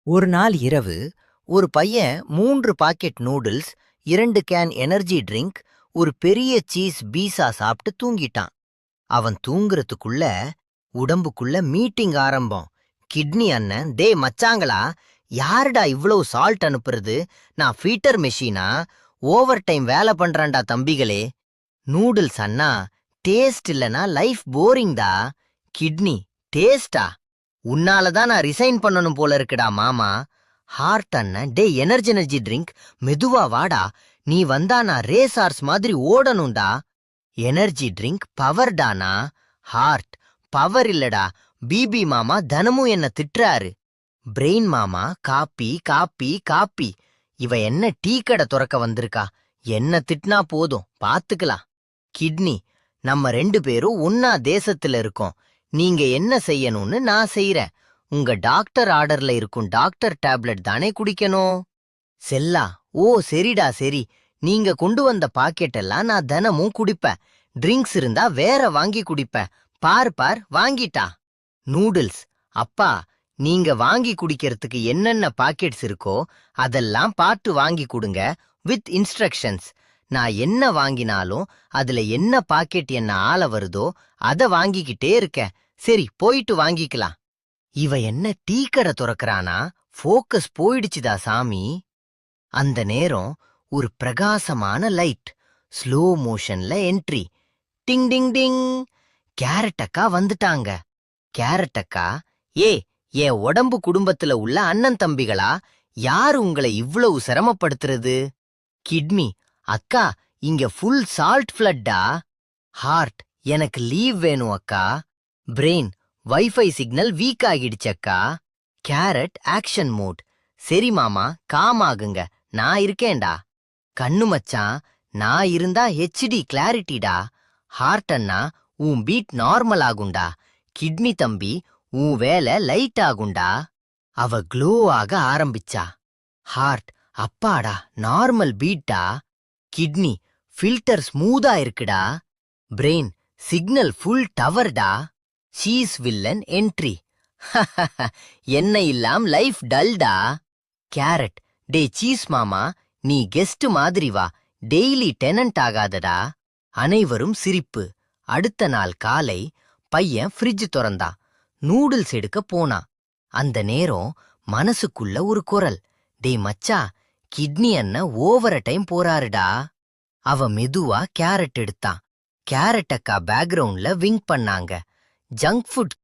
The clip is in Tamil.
ஒரு நாள் இரவு ஒரு பையன் 3 packet noodles, 2 can energy drink, ஒரு பெரிய சீஸ் பீஸா சாப்பிட்டு தூங்கிட்டான். அவன் தூங்குறதுக்குள்ள உடம்புக்குள்ள மீட்டிங் ஆரம்பம். கிட்னி அண்ணன், டே மச்சாங்களா, யாருடா இவ்வளவு சால்ட் அனுப்புறது? நான் ஃபீட்டர் மெஷினா? ஓவர் டைம் வேலை பண்றான்டா தம்பிகளே. நூடுல்ஸ் அண்ணா, டேஸ்ட் இல்லனா லைஃப் போரிங்டா. கிட்னி, டேஸ்டா? உன்னாலதான் நான் ரிசைன் பண்ணணும் போல இருக்குடா மாமா. ஹார்ட் அண்ணன், டே எனர்ஜி ட்ரிங்க், மெதுவா வாடா, நீ வந்தா நான் ரேஸ் ஹார்ஸ் மாதிரி ஓடணும்டா. எனர்ஜி ட்ரிங்க் பவர்டானா? ஹார்ட், பவர் இல்லடா, பிபி மாமா தினமும் என்ன திட்டுறாரு. பிரெயின் மாமா, காப்பி காப்பி காப்பி. இவ என்ன டீ கடை துறக்க வந்திருக்கா? என்ன திட்டினா போதும், பாத்துக்கலாம். கிட்னி, நம்ம 2 பேரும் ஒன்னா தேசத்துல இருக்கோம். நீங்க என்ன செய்யணும்னு நான் செய்யறேன். உங்க டாக்டர் ஆர்டர்ல இருக்கும் டாக்டர் டேப்லெட் தானே குடிக்கணும். செல்லா, ஓ சரிடா சரி. நீங்க கொண்டு வந்த பாக்கெட் எல்லாம் நான் தினமும் குடிப்பேன். ட்ரிங்க்ஸ் இருந்தா வேற வாங்கி குடிப்பேன். பார் பார் வாங்கிட்டா. நூடுல்ஸ், அப்பா, நீங்க வாங்கி குடிக்கிறதுக்கு என்னென்ன பாக்கெட்ஸ் இருக்கோ அதெல்லாம் பார்த்து வாங்கி கொடுங்க, வித் இன்ஸ்ட்ரக்ஷன்ஸ். நான் என்ன வாங்கினாலும் அதுல என்ன பாக்கெட் என்ன ஆள வருதோ அத வாங்கிக்கிட்டே இருக்கேன். சரி, போயிட்டு வாங்கிக்கலாம். இவ என்ன டீ கடை துறக்கறானா? ஃபோக்கஸ் போயிடுச்சுதா சாமி. அந்த நேரம் ஒரு பிரகாசமான லைட், ஸ்லோ மோஷன்ல என்ட்ரி. டிங் டிங் டிங். கேரட் அக்கா வந்துட்டாங்க. கேரட் அக்கா, ஏ, என் உடம்பு குடும்பத்துல உள்ள அண்ணன் தம்பிகளா, யாரு உங்களை இவ்வளவு சிரமப்படுத்துறது? கிட்னி, அக்கா, இங்க ஃபுல் சால்ட் ஃப்ளட்டா. ஹார்ட், எனக்கு லீவ் வேணும் அக்கா. பிரெயின், வைஃபை சிக்னல் வீக் ஆகிடுச்சு அக்கா. கேரட் ஆக்ஷன் மோட், சரி மாமா, காம் ஆகுங்க, நான் இருக்கேன்டா. கண்ணு மச்சான், நான் இருந்தா ஹெச்டி கிளாரிட்டிடா. ஹார்ட் அண்ணா, உன் பீட் நார்மல் ஆகுண்டா. கிட்னி தம்பி, உன் வேலை லைட் ஆகுண்டா. அவ க்ளோ ஆக ஆரம்பிச்சா. ஹார்ட், அப்பாடா, நார்மல் பீட்டா. கிட்னி, ஃபில்டர் ஸ்மூதா இருக்குடா. பிரெயின், சிக்னல் ஃபுல் டவர்டா. Cheese villain entry. என்ன இல்லாம் லைஃப் டல்டா. கேரட், டே சீஸ் மாமா, நீ கெஸ்ட் மாதிரி வா, டெய்லி டெனன்ட் ஆகாதடா. அனைவரும் சிரிப்பு. அடுத்த நாள் காலை பையன் ஃப்ரிட்ஜ் திறந்தான். நூடுல்ஸ் எடுக்க போனான். அந்த நேரம் மனசுக்குள்ள ஒரு குரல், டே மச்சா, கிட்னி அண்ணன் ஓவர டைம் போறாருடா. அவ மெதுவா கேரட் எடுத்தான். கேரட் அக்கா பேக்ரவுண்ட்ல விங்க் பண்ணாங்க. Junk food